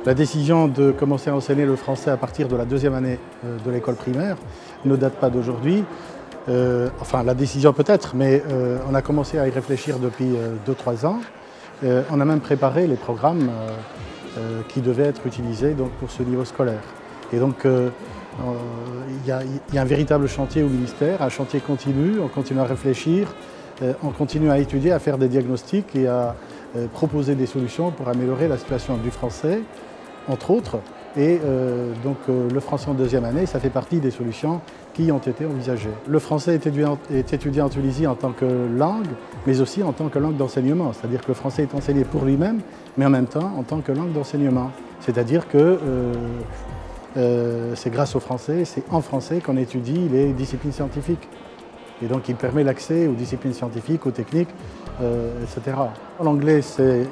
La décision de commencer à enseigner le français à partir de la deuxième année de l'école primaire ne date pas d'aujourd'hui. Enfin, la décision peut-être, mais on a commencé à y réfléchir depuis 2-3 ans. On a même préparé les programmes qui devaient être utilisés donc, pour ce niveau scolaire. Et donc, il y a un véritable chantier au ministère, un chantier continu, on continue à réfléchir, on continue à étudier, à faire des diagnostics et à proposer des solutions pour améliorer la situation du français, entre autres. Et donc le français en deuxième année, ça fait partie des solutions qui ont été envisagées. Le français est étudié en Tunisie en tant que langue, mais aussi en tant que langue d'enseignement. C'est-à-dire que le français est enseigné pour lui-même, mais en même temps en tant que langue d'enseignement. C'est-à-dire que c'est grâce au français, c'est en français qu'on étudie les disciplines scientifiques. Et donc il permet l'accès aux disciplines scientifiques, aux techniques, etc. L'anglais, c'est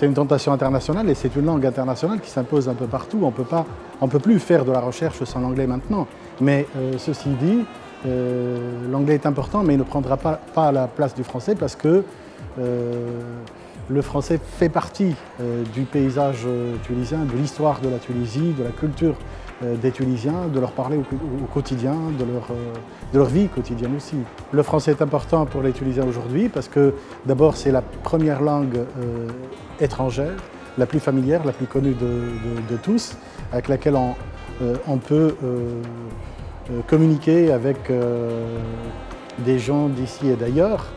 une tentation internationale et c'est une langue internationale qui s'impose un peu partout. On ne peut plus faire de la recherche sans l'anglais maintenant. Mais ceci dit, l'anglais est important, mais il ne prendra pas la place du français parce que le français fait partie du paysage tunisien, de l'histoire de la Tunisie, de la culture des Tunisiens, de leur parler au quotidien, de leur vie quotidienne aussi. Le français est important pour les Tunisiens aujourd'hui parce que d'abord c'est la première langue étrangère, la plus familière, la plus connue de tous, avec laquelle on peut communiquer avec des gens d'ici et d'ailleurs.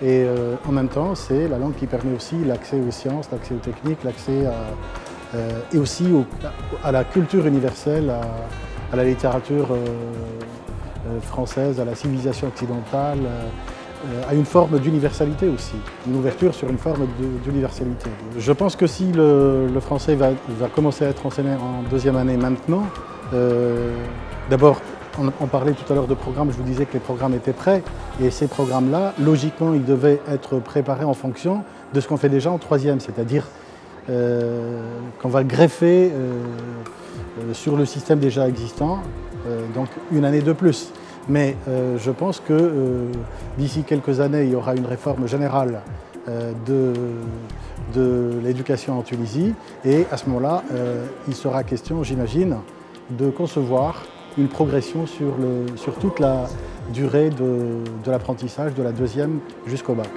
Et en même temps, c'est la langue qui permet aussi l'accès aux sciences, l'accès aux techniques, l'accès et aussi à la culture universelle, à la littérature française, à la civilisation occidentale, à une forme d'universalité aussi, une ouverture sur une forme d'universalité. Je pense que si le français va commencer à être enseigné en deuxième année maintenant, d'abord, on parlait tout à l'heure de programmes, je vous disais que les programmes étaient prêts, et ces programmes-là, logiquement, ils devaient être préparés en fonction de ce qu'on fait déjà en troisième, c'est-à-dire qu'on va greffer sur le système déjà existant, donc une année de plus. Mais je pense que d'ici quelques années, il y aura une réforme générale de l'éducation en Tunisie, et à ce moment-là, il sera question, j'imagine, de concevoir une progression sur toute la durée de l'apprentissage de la deuxième jusqu'au bac.